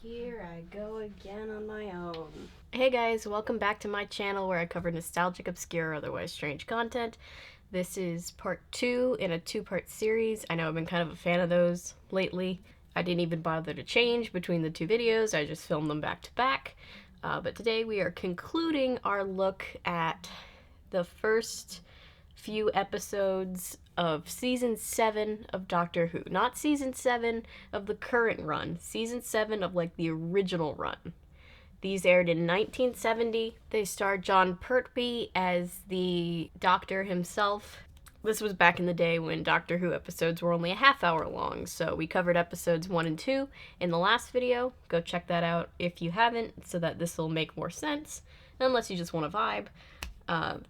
Here I go again on my own. Hey guys, welcome back to my channel where I cover nostalgic, obscure, otherwise strange content. This is part 2 in a 2-part series. I know I've been kind of a fan of those lately. I didn't even bother to change between the two videos, I just filmed them back to back. But today we are concluding our look at the first few episodes of Season 7 of Doctor Who. Not Season 7 of the current run, Season 7 of like the original run. These aired in 1970. They starred Jon Pertwee as the Doctor himself. This was back in the day when Doctor Who episodes were only a half hour long, so we covered episodes 1 and 2 in the last video. Go check that out if you haven't, so that this will make more sense, unless you just want to vibe.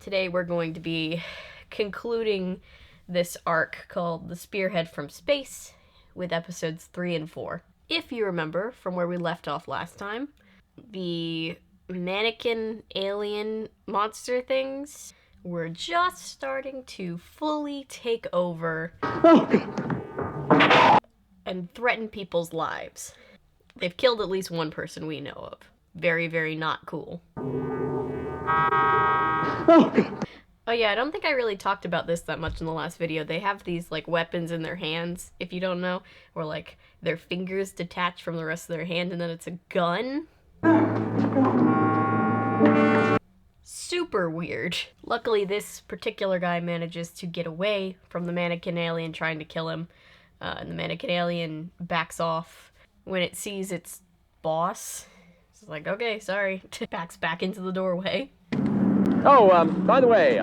Today we're going to be concluding this arc called The Spearhead from Space with episodes 3 and 4. If you remember from where we left off last time, the mannequin alien monster things were just starting to fully take over and threaten people's lives. They've killed at least one person we know of. Very, very not cool. Oh yeah, I don't think I really talked about this that much in the last video. They have these like weapons in their hands, if you don't know, or like their fingers detach from the rest of their hand and then it's a gun. Super weird. Luckily this particular guy manages to get away from the mannequin alien trying to kill him, and the mannequin alien backs off when it sees its boss. It's like, okay, sorry. Backs back into the doorway. Oh, by the way,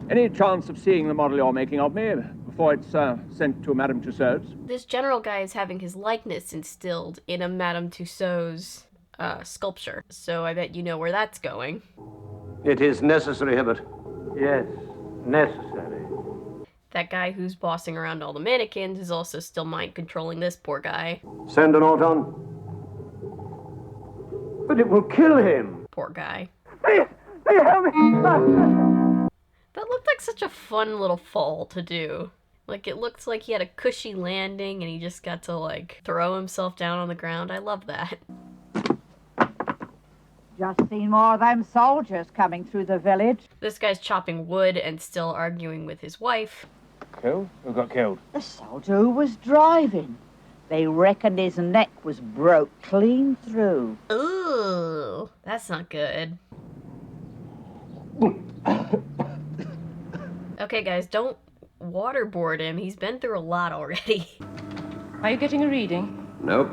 any chance of seeing the model you're making of me before it's sent to Madame Tussauds? This general guy is having his likeness instilled in a Madame Tussauds sculpture, so I bet you know where that's going. It is necessary, Hibbert. Yes, necessary. That guy who's bossing around all the mannequins is also still mind-controlling this poor guy. Send an Auton. But it will kill him. Poor guy. Help me! That looked like such a fun little fall to do. Like, it looks like he had a cushy landing and he just got to, like, throw himself down on the ground. I love that. Just seen more of them soldiers coming through the village. This guy's chopping wood and still arguing with his wife. Killed? Who got killed? The soldier who was driving. They reckoned his neck was broke clean through. Ooh, that's not good. Okay, guys, don't waterboard him. He's been through a lot already. Are you getting a reading? Nope.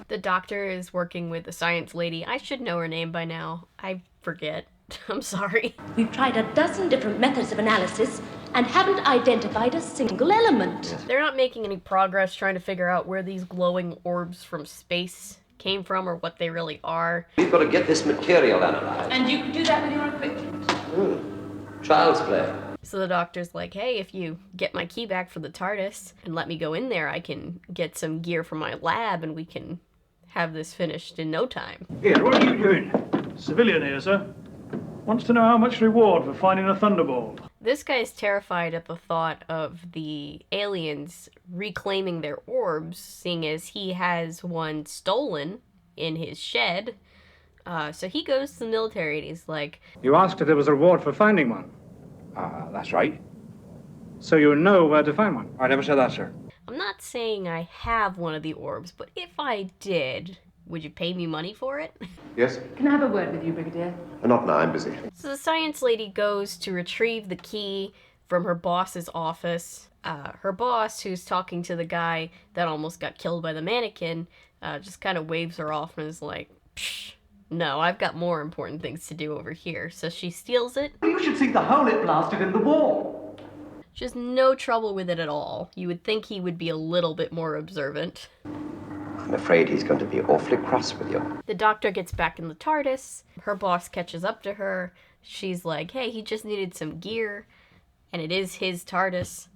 The doctor is working with the science lady. I should know her name by now. I forget. I'm sorry. We've tried a dozen different methods of analysis and haven't identified a single element. They're not making any progress trying to figure out where these glowing orbs from space came from or what they really are. We've got to get this material analyzed. And you can do that with your equipment. Child's play. So the doctor's like, hey, if you get my key back for the TARDIS and let me go in there, I can get some gear from my lab and we can have this finished in no time. Here, what are you doing? Civilian here, sir. Wants to know how much reward for finding a thunderbolt. This guy's terrified at the thought of the aliens reclaiming their orbs, seeing as he has one stolen in his shed. So he goes to the military and he's like, You asked if there was a reward for finding one. That's right. So you know where to find one. I never said that, sir. I'm not saying I have one of the orbs, but if I did, would you pay me money for it? Yes? Can I have a word with you, Brigadier? Not now, I'm busy. So the science lady goes to retrieve the key from her boss's office. Her boss, who's talking to the guy that almost got killed by the mannequin, just kind of waves her off and is like, psh, no, I've got more important things to do over here. So she steals it. You should see the hole it blasted in the wall. Just no trouble with it at all. You would think he would be a little bit more observant. I'm afraid he's going to be awfully cross with you. The doctor gets back in the TARDIS. Her boss catches up to her. She's like, hey, he just needed some gear. And it is his TARDIS.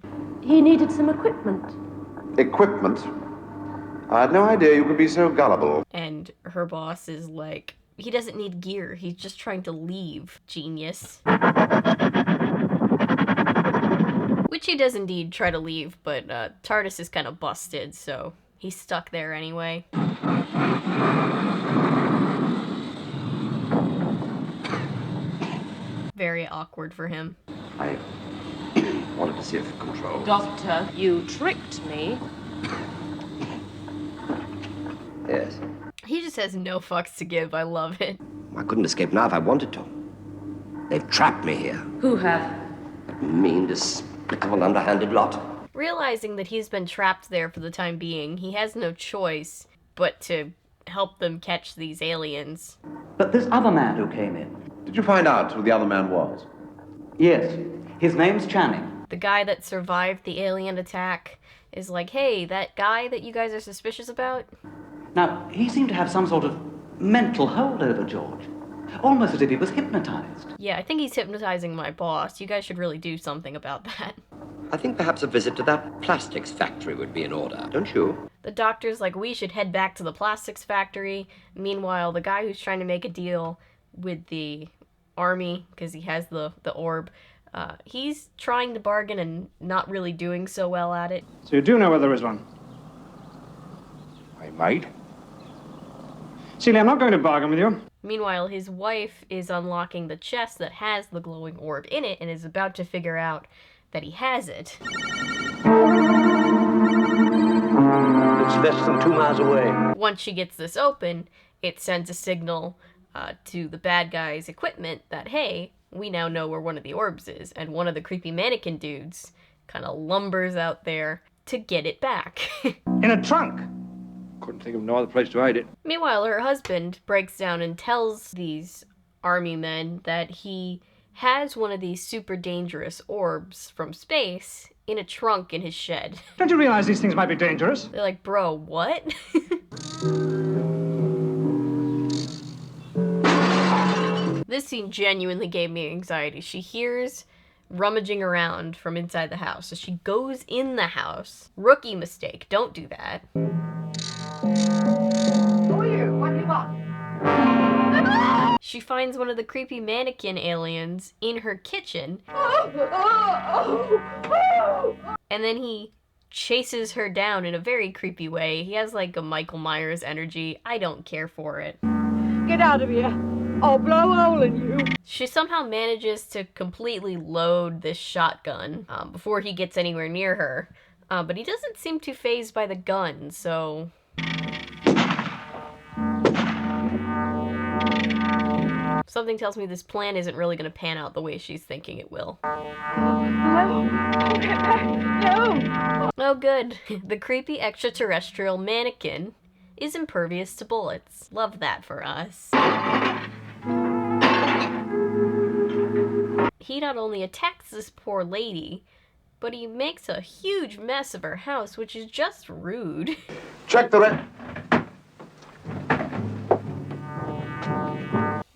He needed some equipment. Equipment? I had no idea you could be so gullible. And her boss is like, he doesn't need gear. He's just trying to leave, genius. Which he does indeed try to leave, but TARDIS is kind of busted, so he's stuck there anyway. Very awkward for him. I wanted to see if control. Doctor, you tricked me. Yes. He just has no fucks to give. I love it. I couldn't escape now if I wanted to. They've trapped me here. Who have? That mean, despicable, underhanded lot. Realizing that he's been trapped there for the time being, he has no choice but to help them catch these aliens. But this other man who came in. Did you find out who the other man was? Yes. His name's Channing. The guy that survived the alien attack is like, hey, that guy that you guys are suspicious about? Now, he seemed to have some sort of mental hold over George. Almost as if he was hypnotized. Yeah, I think he's hypnotizing my boss. You guys should really do something about that. I think perhaps a visit to that plastics factory would be in order, don't you? The doctor's like, we should head back to the plastics factory. Meanwhile, the guy who's trying to make a deal with the army, because he has the orb, he's trying to bargain and not really doing so well at it. So you do know where there is one? I might. Celia, I'm not going to bargain with you. Meanwhile, his wife is unlocking the chest that has the glowing orb in it and is about to figure out that he has it. It's less than 2 miles away. Once she gets this open, it sends a signal to the bad guy's equipment that, hey, we now know where one of the orbs is, and one of the creepy mannequin dudes kind of lumbers out there to get it back. In a trunk. Couldn't think of no other place to hide it. Meanwhile, her husband breaks down and tells these army men that he has one of these super dangerous orbs from space in a trunk in his shed. Don't you realize these things might be dangerous? They're like, bro, what? This scene genuinely gave me anxiety. She hears rummaging around from inside the house, so she goes in the house. Rookie mistake. Don't do that. Who are you? What do you want? She finds one of the creepy mannequin aliens in her kitchen. And then he chases her down in a very creepy way. He has like a Michael Myers energy. I don't care for it. Get out of here. I'll blow a hole in you. She somehow manages to completely load this shotgun before he gets anywhere near her. But he doesn't seem too fazed by the gun, so... Something tells me this plan isn't really going to pan out the way she's thinking it will. No. Get back. No. Oh good. The creepy extraterrestrial mannequin is impervious to bullets. Love that for us. He not only attacks this poor lady, but he makes a huge mess of her house, which is just rude. Check the rent.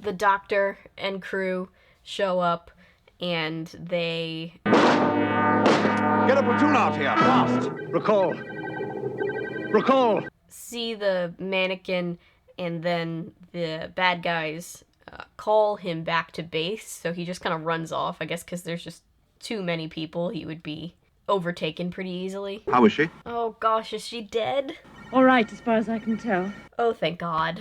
The doctor and crew show up, and they... Get a platoon out here, fast! Recall! Recall! See the mannequin, and then the bad guys call him back to base, so he just kind of runs off, I guess because there's just too many people. He would be overtaken pretty easily. How is she? Oh gosh, is she dead? All right, as far as I can tell. Oh, thank God.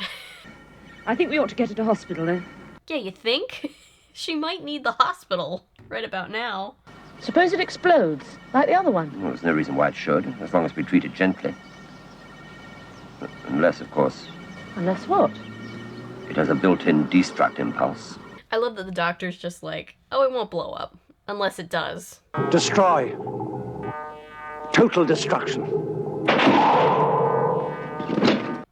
I think we ought to get her to hospital, though. Yeah, you think? She might need the hospital right about now. Suppose it explodes, like the other one. Well, there's no reason why it should, as long as we treat it gently. Unless, of course, Unless what? it has a built-in destruct impulse. I love that the doctor's just like, oh, it won't blow up. Unless it does. Destroy. Total destruction.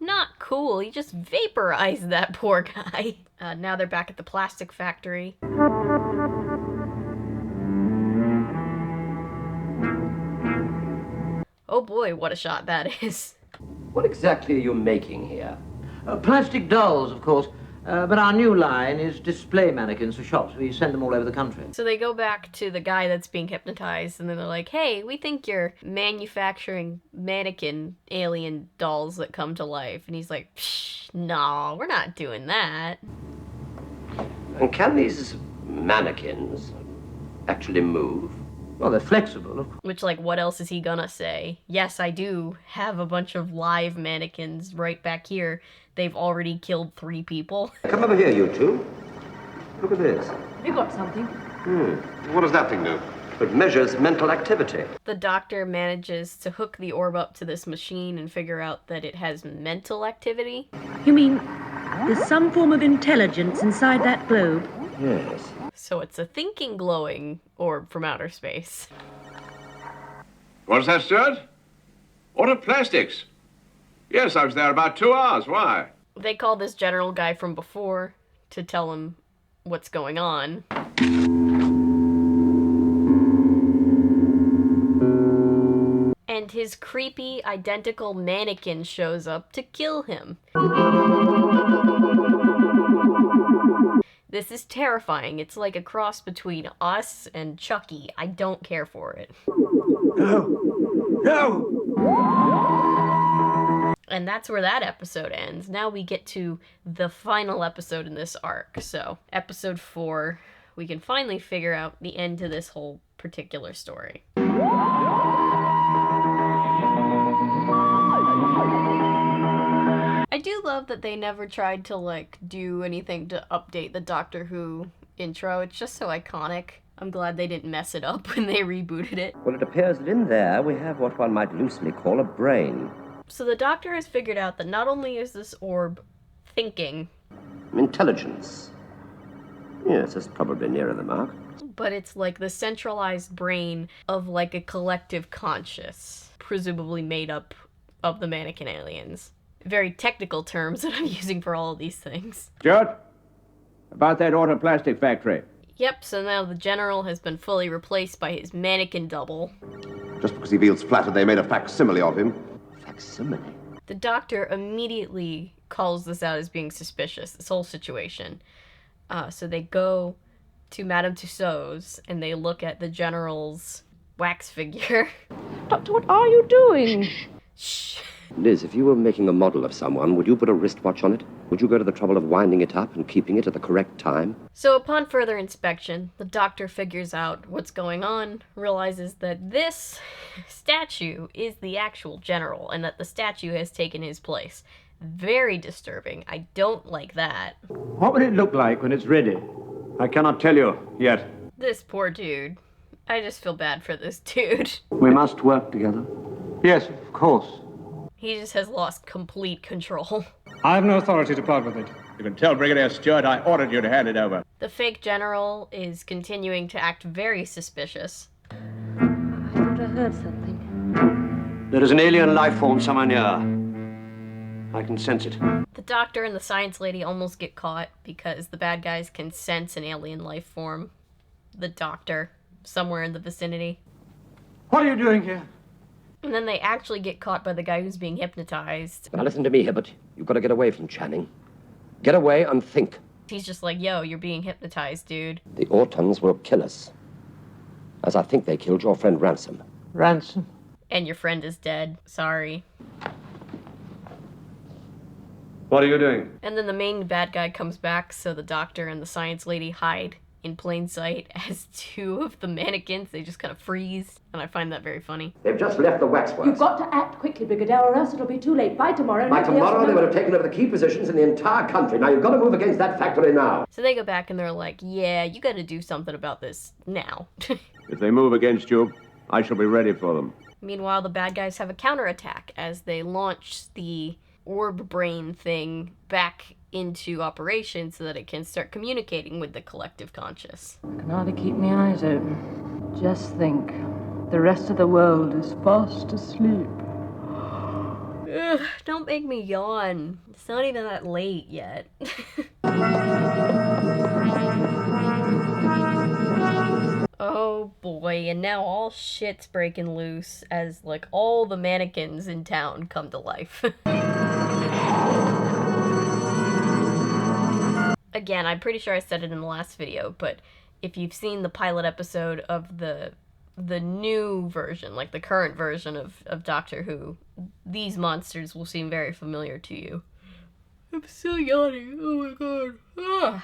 Not cool. He just vaporized that poor guy. Now they're back at the plastic factory. Oh boy, what a shot that is. What exactly are you making here? Plastic dolls, of course, but our new line is display mannequins for shops. We send them all over the country. So they go back to the guy that's being hypnotized, and then they're like, hey, we think you're manufacturing mannequin alien dolls that come to life. And he's like, psh, no, we're not doing that. And can these mannequins actually move? Well, they're flexible. Which, like, what else is he gonna say? Yes, I do have a bunch of live mannequins right back here. They've already killed 3 people. Come over here, you two. Look at this. Have you got something? What does that thing do? It measures mental activity. The doctor manages to hook the orb up to this machine and figure out that it has mental activity. You mean there's some form of intelligence inside that globe? Yes. So it's a thinking glowing orb from outer space. What's that, Stuart? Autoplastics. Yes, I was there about 2 hours. Why? They call this general guy from before to tell him what's going on. And his creepy, identical mannequin shows up to kill him. This is terrifying. It's like a cross between us and Chucky. I don't care for it. No! And that's where that episode ends. Now we get to the final episode in this arc. So, episode 4, we can finally figure out the end to this whole particular story. I do love that they never tried to, like, do anything to update the Doctor Who intro. It's just so iconic. I'm glad they didn't mess it up when they rebooted it. Well, it appears that in there we have what one might loosely call a brain. So the Doctor has figured out that not only is this orb thinking... Intelligence. Yes, that's probably nearer the mark. But it's like the centralized brain of like a collective conscious, presumably made up of the mannequin aliens. Very technical terms that I'm using for all of these things. Stuart, about that autoplastic factory. Yep, so now the General has been fully replaced by his mannequin double. Just because he feels flattered they made a facsimile of him. Facsimile? The Doctor immediately calls this out as being suspicious, this whole situation. So they go to Madame Tussauds and they look at the General's wax figure. Doctor, what are you doing? Shh. Liz, if you were making a model of someone, would you put a wristwatch on it? Would you go to the trouble of winding it up and keeping it at the correct time? So upon further inspection, the Doctor figures out what's going on, realizes that this statue is the actual General, and that the statue has taken his place. Very disturbing. I don't like that. What will it look like when it's ready? I cannot tell you yet. This poor dude. I just feel bad for this dude. We must work together. Yes, of course. He just has lost complete control. I have no authority to part with it. You can tell Brigadier Stewart I ordered you to hand it over. The fake General is continuing to act very suspicious. I thought I heard something. There is an alien life form somewhere near. I can sense it. The Doctor and the Science Lady almost get caught because the bad guys can sense an alien life form. The Doctor, somewhere in the vicinity. What are you doing here? And then they actually get caught by the guy who's being hypnotized. Now listen to me, Hibbert. You've got to get away from Channing. Get away and think. He's just like, yo, you're being hypnotized, dude. The Autons will kill us. As I think they killed your friend Ransom. Ransom? And your friend is dead. Sorry. What are you doing? And then the main bad guy comes back, so the Doctor and the Science Lady hide in plain sight as 2 of the mannequins. They just kind of freeze, and I find that very funny. They've just left the waxworks. You've got to act quickly, Brigadier, or else it'll be too late. By tomorrow... By tomorrow, they would have taken over the key positions in the entire country. Now, you've got to move against that factory now. So they go back and they're like, yeah, you gotta do something about this now. If they move against you, I shall be ready for them. Meanwhile, the bad guys have a counterattack as they launch the orb brain thing back into operation so that it can start communicating with the collective conscious. I can hardly keep my eyes open. Just think, the rest of the world is fast asleep. Ugh, don't make me yawn. It's not even that late yet. Oh boy, and now all shit's breaking loose as like all the mannequins in town come to life. Again, I'm pretty sure I said it in the last video, but if you've seen the pilot episode of the new version, like the current version of Doctor Who, these monsters will seem very familiar to you. I'm still yawning. Oh my god. Ah.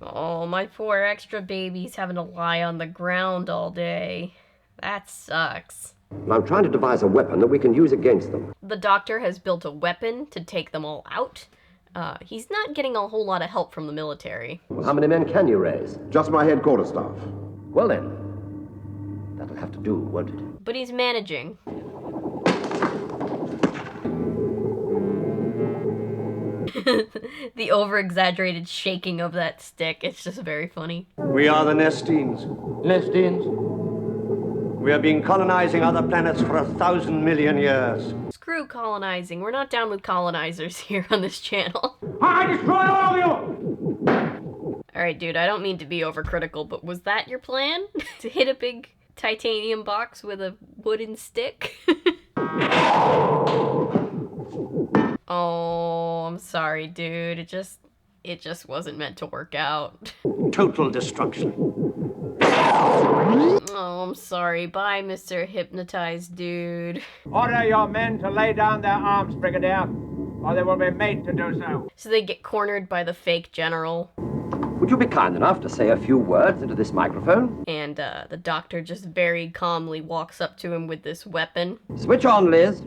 Oh Oh, my poor extra baby's having to lie on the ground all day. That sucks. I'm trying to devise a weapon that we can use against them. The doctor has built a weapon to take them all out. He's not getting a whole lot of help from the military. Well, how many men can you raise? Just my headquarters staff. Well then, that'll have to do, won't it? But he's managing. The over-exaggerated shaking of that stick, it's just very funny. We are the Nestines. Nestines? We have been colonizing other planets for 1,000 million years. Screw colonizing. We're not down with colonizers here on this channel. I destroy all of you! Alright, dude, I don't mean to be overcritical, but was that your plan? To hit a big titanium box with a wooden stick? Oh, I'm sorry, dude. It just wasn't meant to work out. Total destruction. Oh, I'm sorry. Bye, Mr. Hypnotized Dude. Order your men to lay down their arms, Brigadier, or they will be made to do so. So they get cornered by the fake general. Would you be kind enough to say a few words into this microphone? And the doctor just very calmly walks up to him with this weapon. Switch on, Liz.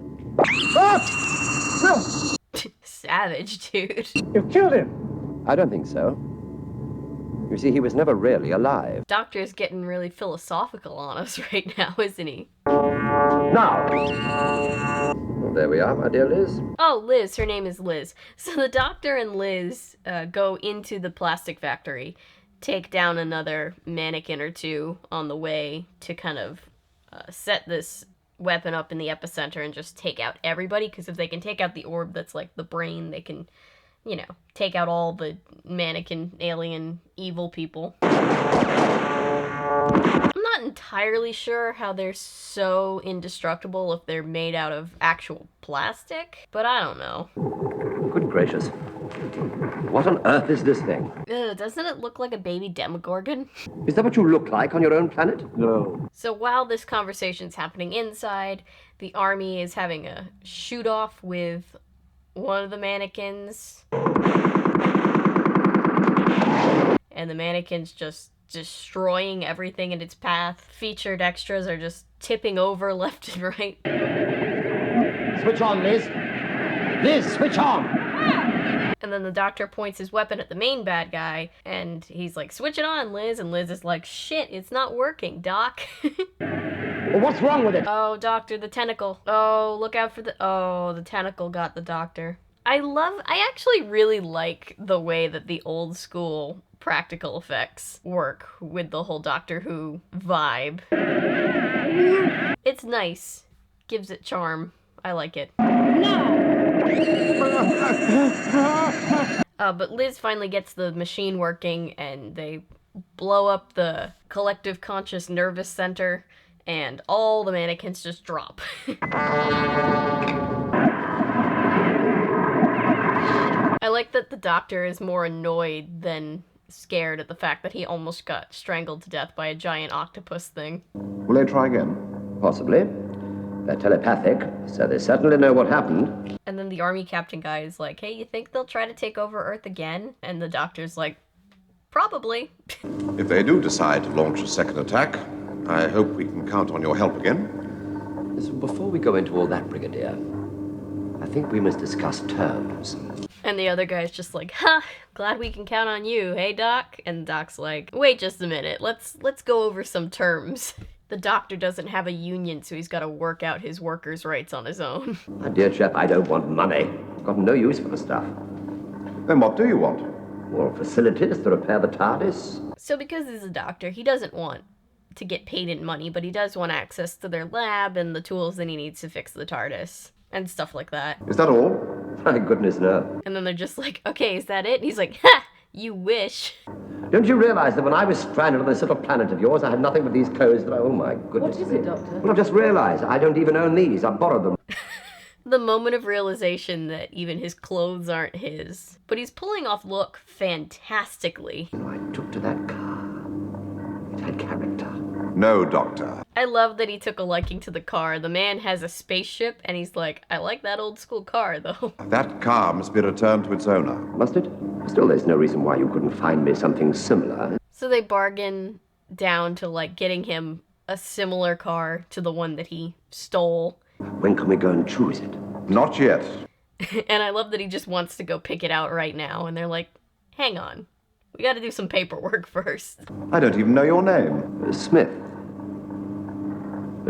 Savage, dude. You've killed him! I don't think so. You see, he was never really alive. Doctor's getting really philosophical on us right now, isn't he? Now! Well, there we are, my dear Liz. Oh, Liz. Her name is Liz. So the doctor and Liz go into the plastic factory, take down another mannequin or two on the way to kind of set this weapon up in the epicenter and just take out everybody, because if they can take out the orb that's like the brain, they can, you know, take out all the mannequin, alien, evil people. I'm not entirely sure how they're so indestructible if they're made out of actual plastic, but I don't know. Good gracious. What on earth is this thing? Doesn't it look like a baby Demogorgon? Is that what you look like on your own planet? No. So while this conversation's happening inside, the army is having a shoot-off with one of the mannequins. And the mannequin's just destroying everything in its path. Featured extras are just tipping over left and right. Switch on, Liz. Liz, switch on! And then the doctor points his weapon at the main bad guy, and he's like, switch it on, Liz. And Liz is like, shit, it's not working, Doc. Well, what's wrong with it? Oh, doctor, the tentacle. Oh, look out for the tentacle got the doctor. I actually really like the way that the old school practical effects work with the whole Doctor Who vibe. It's nice. Gives it charm. I like it. But Liz finally gets the machine working, and they blow up the collective conscious nervous center, and all the mannequins just drop. I like that the doctor is more annoyed than scared at the fact that he almost got strangled to death by a giant octopus thing. Will they try again? Possibly. They're telepathic, so they certainly know what happened. And then the army captain guy is like, hey, you think they'll try to take over Earth again? And the doctor's like, probably. If they do decide to launch a second attack, I hope we can count on your help again. Listen, before we go into all that, Brigadier, I think we must discuss terms. And the other guy's just like, ha, glad we can count on you, hey, Doc? And Doc's like, wait just a minute, let's go over some terms. The doctor doesn't have a union, so he's got to work out his workers' rights on his own. My dear chap, I don't want money. I've got no use for the stuff. Then what do you want? More facilities to repair the TARDIS. So because he's a doctor, he doesn't want to get paid in money, but he does want access to their lab and the tools that he needs to fix the TARDIS. And stuff like that. Is that all? My goodness, no. And then they're just like, okay, is that it? And he's like, ha, you wish. Don't you realize that when I was stranded on this little planet of yours, I had nothing but these clothes that oh my goodness. What is it, Doctor? Well, I've just realized I don't even own these. I borrowed them. The moment of realization that even his clothes aren't his. But he's pulling off look fantastically. I took to that car. It had character. No, Doctor. I love that he took a liking to the car. The man has a spaceship, and he's like, I like that old school car, though. That car must be returned to its owner. Must it? Still, there's no reason why you couldn't find me something similar So they bargain down to like getting him a similar car to the one that he stole. When can we go and choose it? Not yet. And I love that he just wants to go pick it out right now, and they're like, hang on, we gotta do some paperwork first. I don't even know your name. Smith.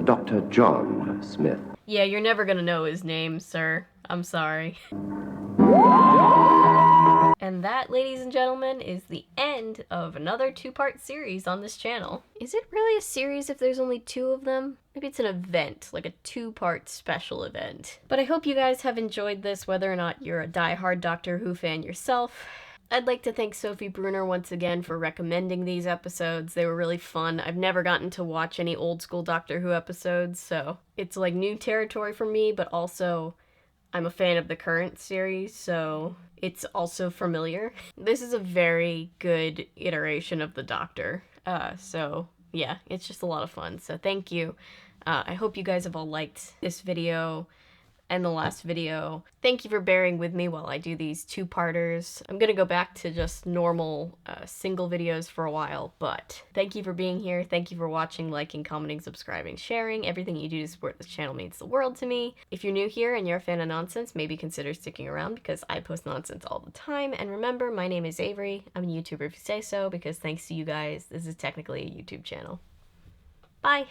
Dr. John Smith. Yeah, you're never gonna know his name, sir. I'm sorry. And that, ladies and gentlemen, is the end of another two-part series on this channel. Is it really a series if there's only 2 of them? Maybe it's an event, like a 2-part special event. But I hope you guys have enjoyed this, whether or not you're a die-hard Doctor Who fan yourself. I'd like to thank Sophie Bruner once again for recommending these episodes. They were really fun. I've never gotten to watch any old school Doctor Who episodes, so it's like new territory for me, but also I'm a fan of the current series, so it's also familiar. This is a very good iteration of the Doctor, so yeah, it's just a lot of fun, so thank you. I hope you guys have all liked this video and the last video. Thank you for bearing with me while I do these 2-parters. I'm gonna go back to just normal single videos for a while, but thank you for being here. Thank you for watching, liking, commenting, subscribing, sharing. Everything you do to support this channel means the world to me. If you're new here and you're a fan of nonsense, maybe consider sticking around because I post nonsense all the time. And remember, my name is Avery. I'm a YouTuber if you say so, because thanks to you guys, this is technically a YouTube channel. Bye!